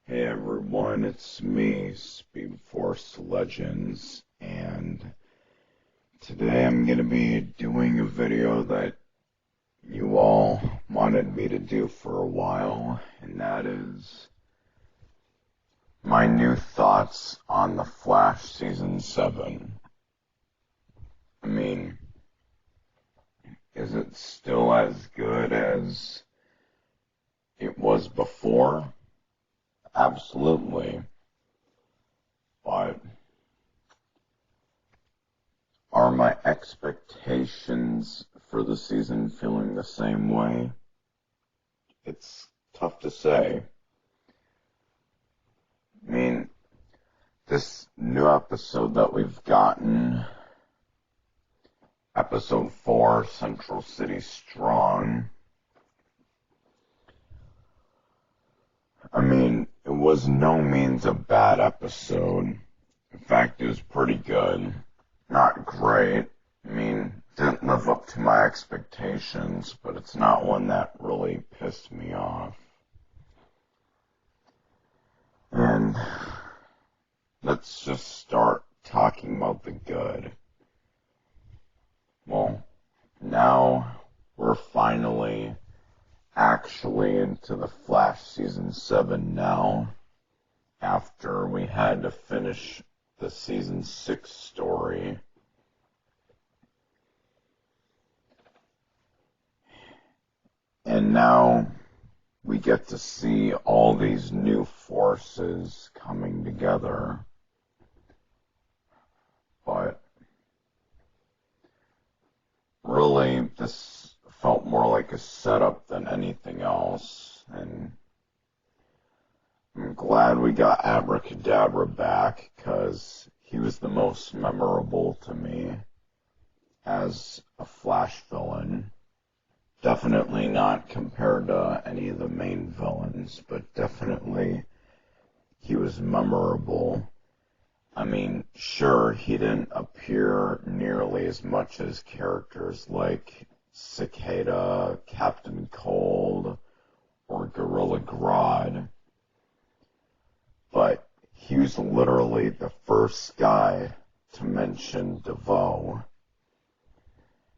Hey everyone, it's me, Speed Force Legends, and today I'm going to be doing a video that you all wanted me to do for a while, and that is my new thoughts on The Flash Season 7. I mean, is it still as good as it was before? Absolutely. But are my expectations for the season feeling the same way? It's tough to say. I mean, this new episode that we've gotten, episode 4, Central City Strong, I mean, it was no means a bad episode. In fact, it was pretty good. Not great. I mean, didn't live up to my expectations, but it's not one that really pissed me off. And let's just start talking about the good. Well, now we're finally actually into the Flash Season 7 now, after we had to finish the Season 6 story. And now we get to see all these new forces coming together. But really, this felt more like a setup than anything else, and I'm glad we got Abracadabra back, because he was the most memorable to me as a Flash villain. Definitely not compared to any of the main villains, but definitely he was memorable. I mean, sure, he didn't appear nearly as much as characters like Cicada, Captain Cold, or Gorilla Grodd, but he was literally the first guy to mention DeVoe.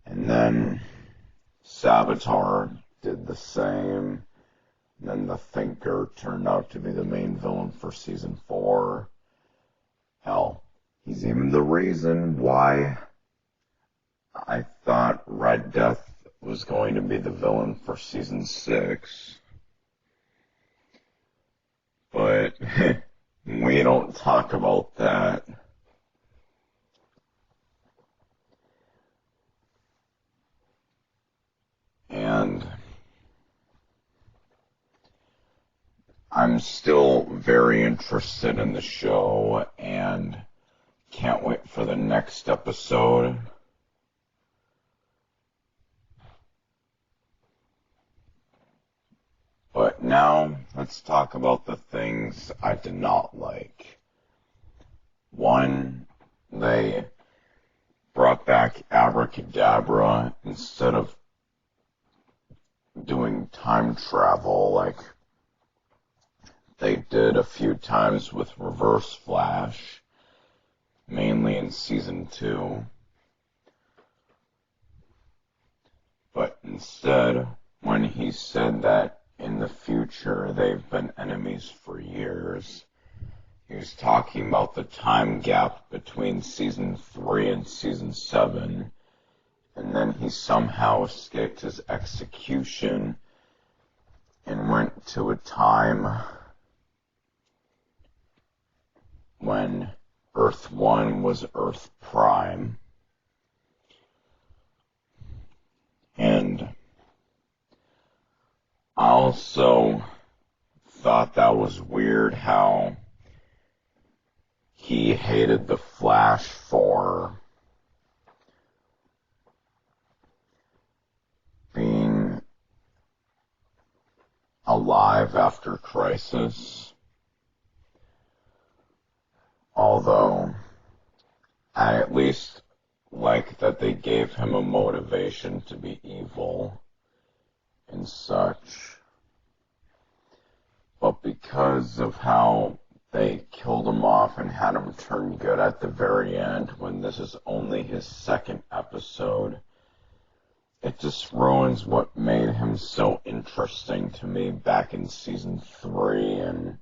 And then Savitar did the same. And then the Thinker turned out to be the main villain for Season 4. Hell, he's even the reason why I thought Red Death was going to be the villain for Season 6. But we don't talk about that. And I'm still very interested in the show and can't wait for the next episode. But now, let's talk about the things I did not like. One, they brought back Abracadabra instead of doing time travel like they did a few times with Reverse Flash, mainly in Season 2. But instead, when he said that in the future they've been enemies for years, he was talking about the time gap between Season 3 and Season 7, and then he somehow escaped his execution and went to a time when Earth 1 was Earth Prime. And I also thought that was weird how he hated the Flash for being alive after Crisis. Although, I at least like that they gave him a motivation to be evil and such. but because of how they killed him off and had him turn good at the very end when this is only his second episode, it just ruins what made him so interesting to me back in season 3 and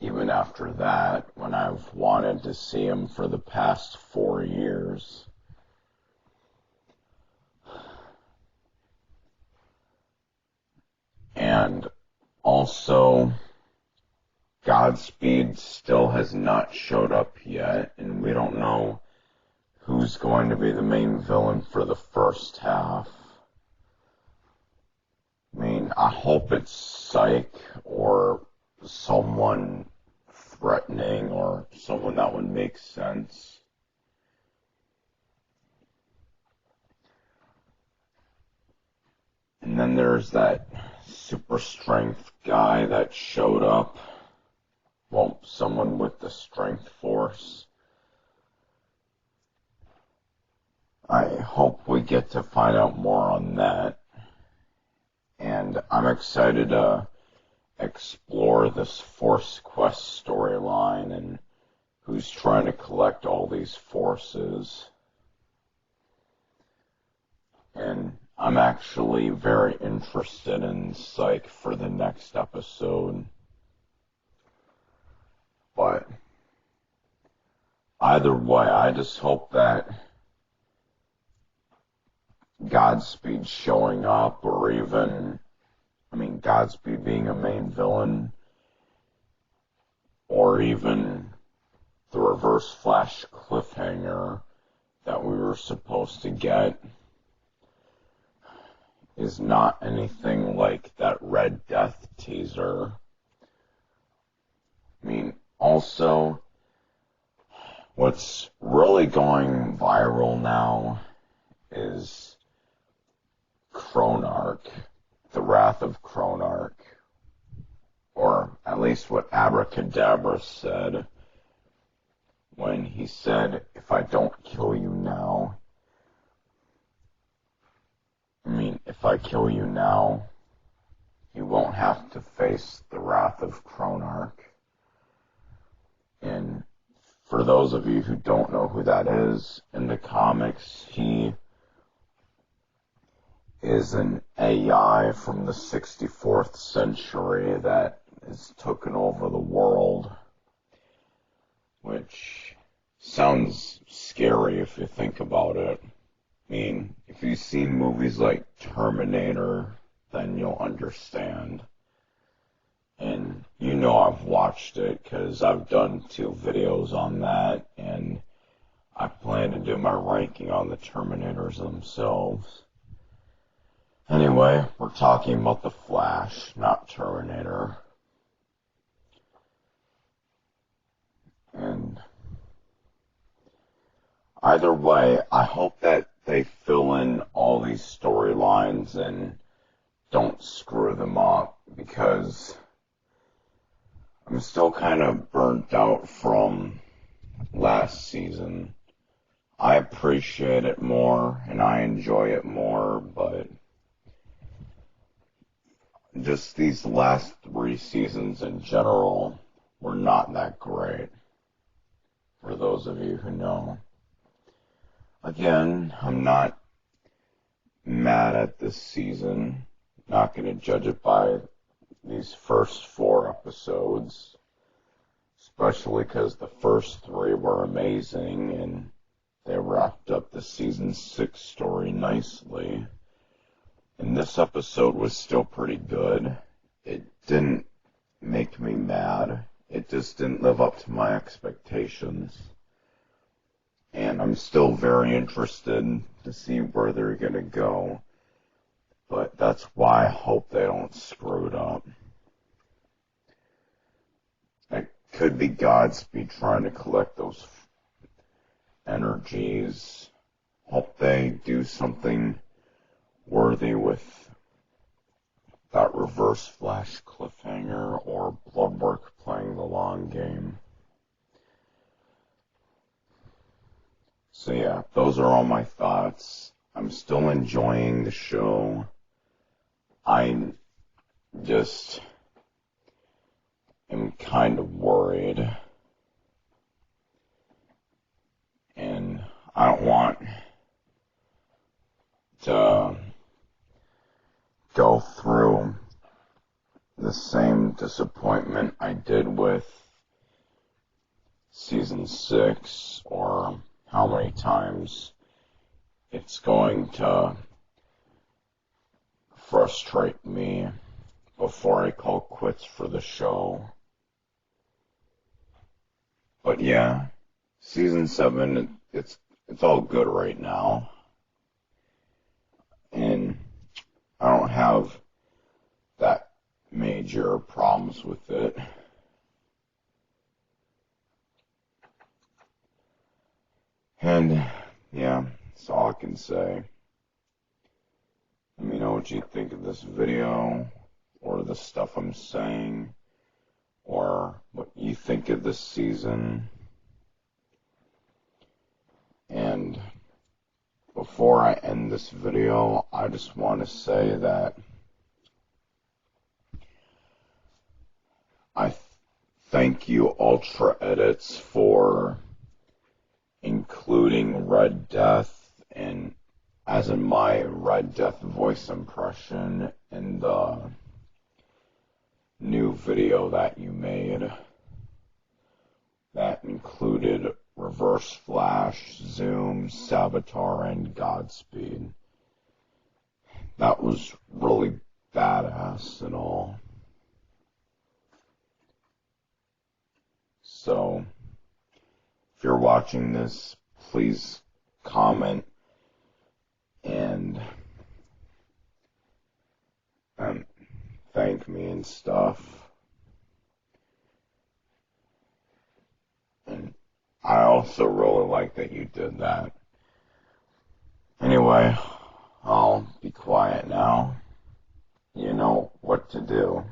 even after that when I've wanted to see him for the past 4 years. And also, Godspeed still has not showed up yet, and we don't know who's going to be the main villain for the first half. I mean, I hope it's Psych or someone threatening or someone that would make sense. And then there's that super strength guy that showed up. Well, someone with the strength force. I hope we get to find out more on that. And I'm excited to explore this Force Quest storyline and who's trying to collect all these forces. And I'm actually very interested in Psych for the next episode. But either way, I just hope that Godspeed showing up, or even, Godspeed being a main villain, or even the Reverse Flash cliffhanger that we were supposed to get, is not anything like that Red Death teaser. Also, what's really going viral now is Chronarch, the Wrath of Chronarch, or at least what Abracadabra said when he said, if I don't kill you now, if I kill you now, you won't have to face the Wrath of Chronarch. And for those of you who don't know who that is, in the comics, he is an AI from the 64th century that has taken over the world, which sounds scary if you think about it. If you've seen movies like Terminator, then you'll understand. And I've watched it because I've done 2 videos on that, and I plan to do my ranking on the Terminators themselves. Anyway, we're talking about The Flash, not Terminator. And either way, I hope that they fill in all these storylines and don't screw them up, because I'm still kind of burnt out from last season. I appreciate it more and I enjoy it more, but just these last 3 seasons in general were not that great, for those of you who know. Again, I'm not mad at this season. Not going to judge it by these first 4 episodes, especially because the first 3 were amazing and they wrapped up the season 6 story nicely. And this episode was still pretty good. It didn't make me mad. It just didn't live up to my expectations. And I'm still very interested to see where they're going to go. But that's why I hope they don't screw it up. It could be Godspeed trying to collect those energies. Hope they do something worthy with that Reverse Flash cliffhanger, or Bloodwork playing the long game. So yeah, those are all my thoughts. I'm still enjoying the show. I just am kind of worried, and I don't want to go through the same disappointment I did with season 6, or how many times it's going to frustrate me before I call quits for the show. But yeah, season 7, it's all good right now, and I don't have that major problems with it. And yeah, that's all I can say. Let me know what you think of this video, or the stuff I'm saying, or what you think of this season. And before I end this video, I just want to say that I thank you, Ultra Edits, for including Red Death, and as in my Red Death voice impression, in the new video that you made that included Reverse Flash, Zoom, Saboteur, and Godspeed. That was really badass and all. So, if you're watching this, please comment and thank me and stuff. And I also really like that you did that. Anyway, I'll be quiet now. You know what to do.